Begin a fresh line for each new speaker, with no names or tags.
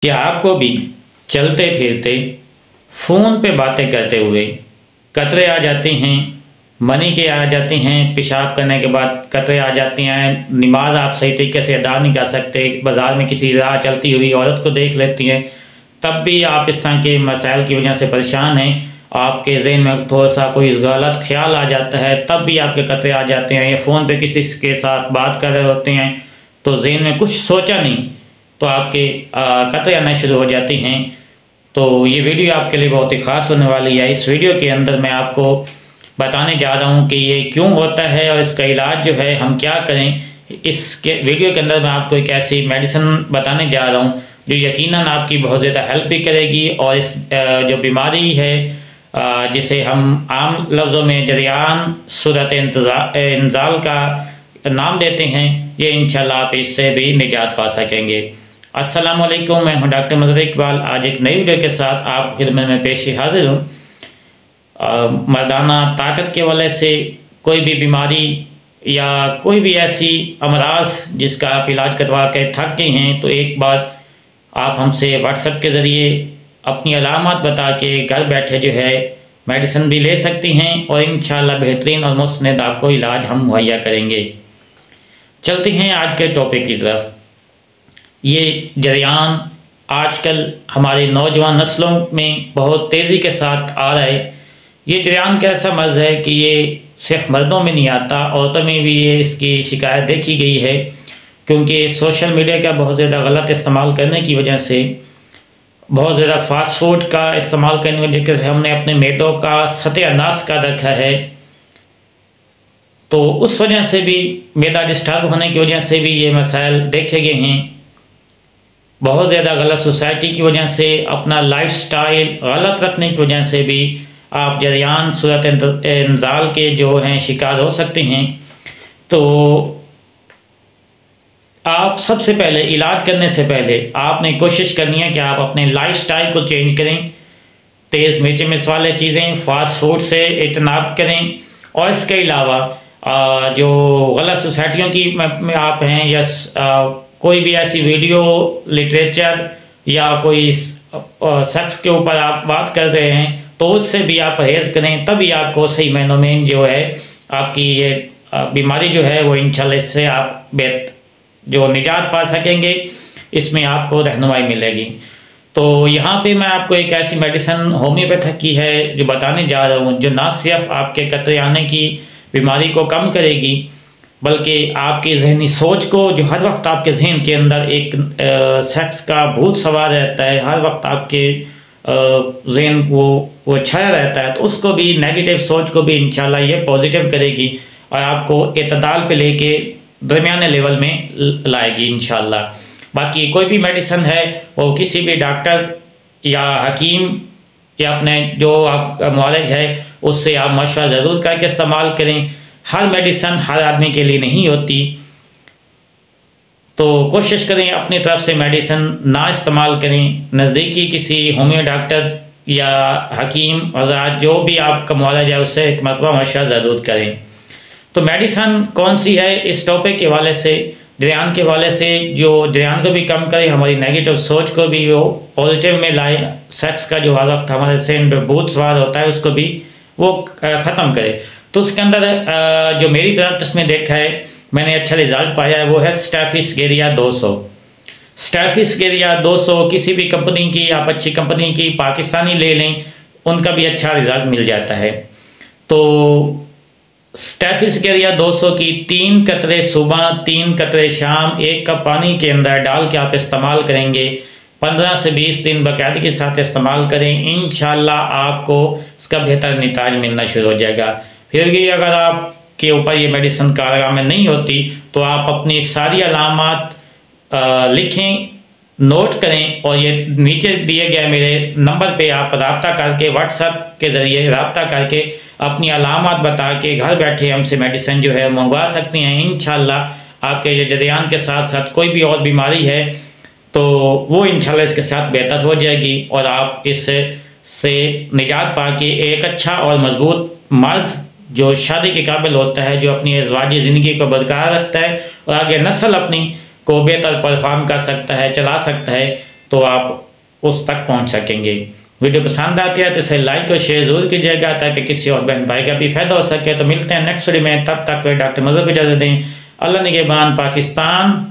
क्या आपको भी चलते फिरते फ़ोन पे बातें करते हुए कतरे आ जाते हैं, मनी के आ जाते हैं, पेशाब करने के बाद कतरे आ जाते हैं, नमाज आप सही तरीके से अदा नहीं कर सकते, बाज़ार में किसी राह चलती हुई औरत को देख लेती हैं, तब भी आप इस तरह के मसाइल की वजह से परेशान हैं। आपके ज़हन में थोड़ा सा कोई गलत ख्याल आ जाता है, तब भी आपके कतरे आ जाते हैं, या फ़ोन पे किसी के साथ बात कर रहे होते हैं तो ज़हन में कुछ सोचा नहीं तो आपके कतरे आना शुरू हो जाते हैं। तो ये वीडियो आपके लिए बहुत ही ख़ास होने वाली है। इस वीडियो के अंदर मैं आपको बताने जा रहा हूँ कि ये क्यों होता है और इसका इलाज जो है हम क्या करें। इसके वीडियो के अंदर मैं आपको एक ऐसी मेडिसिन बताने जा रहा हूँ जो यकीनन आपकी बहुत ज़्यादा हेल्प भी करेगी, और इस जो बीमारी है जिसे हम आम लफ्ज़ों में जरियान सूरत इंजाल का नाम देते हैं, ये इंशाल्लाह आप इससे भी निजात पा सकेंगे। अस्सलाम वालेकुम, मैं हूं डॉक्टर मजहर इकबाल। आज एक नई वीडियो के साथ आप खिदमत में पेश हाजिर हूँ। मर्दाना ताकत के वजह से कोई भी बीमारी या कोई भी ऐसी अमराज जिसका आप इलाज करवा के थक गए हैं, तो एक बार आप हमसे व्हाट्सएप के ज़रिए अपनी अलामत बता के घर बैठे जो है मेडिसिन भी ले सकती हैं, और इंशाल्लाह बेहतरीन और मुस्नद आपको इलाज हम मुहैया करेंगे। चलते हैं आज के टॉपिक की तरफ। ये जरियान आजकल हमारे नौजवान नस्लों में बहुत तेज़ी के साथ आ रहा है। ये जरियान का ऐसा मर्ज़ है कि ये सिर्फ मर्दों में नहीं आता, औरतों में भी ये इसकी शिकायत देखी गई है, क्योंकि सोशल मीडिया का बहुत ज़्यादा गलत इस्तेमाल करने की वजह से, बहुत ज़्यादा फास्ट फूड का इस्तेमाल करने की वजह से हमने अपने मैदों का सत्यानाश कर रखा है। तो उस वजह से भी, मैदा डिस्टर्ब होने की वजह से भी ये मसाइल देखे गए हैं। बहुत ज़्यादा गलत सोसाइटी की वजह से, अपना लाइफस्टाइल गलत रखने की वजह से भी आप जरियान सूरत इंजाल के जो हैं शिकार हो सकते हैं। तो आप सबसे पहले इलाज करने से पहले आपने कोशिश करनी है कि आप अपने लाइफस्टाइल को चेंज करें। तेज़ मिर्च मिर्च वाले चीज़ें, फास्ट फूड से इजतनाब करें, और इसके अलावा जो गलत सोसाइटियों की में आप हैं, या कोई भी ऐसी वीडियो, लिटरेचर या कोई शख्स के ऊपर आप बात कर रहे हैं, तो उससे भी आप परहेज़ करें। तभी आपको सही मायनों में जो है आपकी ये बीमारी जो है वो इंशाल्लाह इससे आप जो निजात पा सकेंगे, इसमें आपको रहनुमाई मिलेगी। तो यहाँ पे मैं आपको एक ऐसी मेडिसिन होम्योपैथिक की है जो बताने जा रहा हूँ, जो ना सिर्फ आपके कतरे आने की बीमारी को कम करेगी, बल्कि आपकी जहनी सोच को, जो हर वक्त आपके जहन के अंदर एक सेक्स का भूत सवार रहता है, हर वक्त आपके जहन वो छाया रहता है, तो उसको भी, नेगेटिव सोच को भी इंशाल्लाह ये पॉजिटिव करेगी और आपको एतदाल पे लेके दरमियाने लेवल में लाएगी इंशाल्लाह। बाकी कोई भी मेडिसिन है वो किसी भी डॉक्टर या हकीम या अपने जो आप नॉलेज है उससे आप मशवरा ज़रूर करके इस्तेमाल करें। हर मेडिसिन हर आदमी के लिए नहीं होती, तो कोशिश करें अपनी तरफ से मेडिसिन ना इस्तेमाल करें। नज़दीकी किसी होम्यो डॉक्टर या हकीम और जो भी आपका नॉलेज है उससे एक मरतबा मशवरा ज़रूर करें। तो मेडिसिन कौन सी है, इस टॉपिक के हवाले से, जरियान के हवाले से, जो जरियान को भी कम करे, हमारी नेगेटिव सोच को भी वो पॉजिटिव में लाए, सेक्स का जो हर वक्त हमारे सेहन पे भूत सवार होता है उसको भी वो ख़त्म करे। तो उसके अंदर जो मेरी प्रैक्टिस में देखा है, मैंने अच्छा रिजल्ट पाया है, वो है स्टेफिस्केरिया 200। स्टेफिस्केरिया 200 किसी भी कंपनी की, आप अच्छी कंपनी की पाकिस्तानी ले लें, उनका भी अच्छा रिजल्ट मिल जाता है। तो स्टेफिस्केरिया 200 की 3 कतरे सुबह, 3 कतरे शाम, 1 कप पानी के अंदर डाल के आप इस्तेमाल करेंगे। 15 से 20 दिन बाकायदगी के साथ इस्तेमाल करें, इंशाल्लाह आपको इसका बेहतर निताज मिलना शुरू हो जाएगा। फिर भी अगर आपके ऊपर ये मेडिसिन कारगर नहीं होती, तो आप अपनी सारी अलामत लिखें, नोट करें, और ये नीचे दिए गए मेरे नंबर पे आप रब्ता करके, व्हाट्सएप के ज़रिए रब्ता करके अपनी अलामत बता के घर बैठे हमसे मेडिसिन जो है मंगवा सकती हैं। इंशाल्लाह आपके जो जरियान के साथ साथ कोई भी और बीमारी है तो वो इंशाल्लाह इसके साथ बेहतर हो जाएगी, और आप इससे निजात पा के एक अच्छा और मजबूत मर्द जो शादी के काबिल होता है, जो अपनी अज़वाजी ज़िंदगी को बरकरार रखता है और आगे नस्ल अपनी को बेहतर परफॉर्म कर सकता है, चला सकता है, तो आप उस तक पहुंच सकेंगे। वीडियो पसंद आती है तो इसे लाइक और शेयर जरूर कीजिएगा ताकि किसी और बहन भाई का भी फायदा हो सके। तो मिलते हैं नेक्स्ट वीडियो में, तब तक डॉक्टर मजहर को इजाज़त दें। अल्लाह निगहबान पाकिस्तान।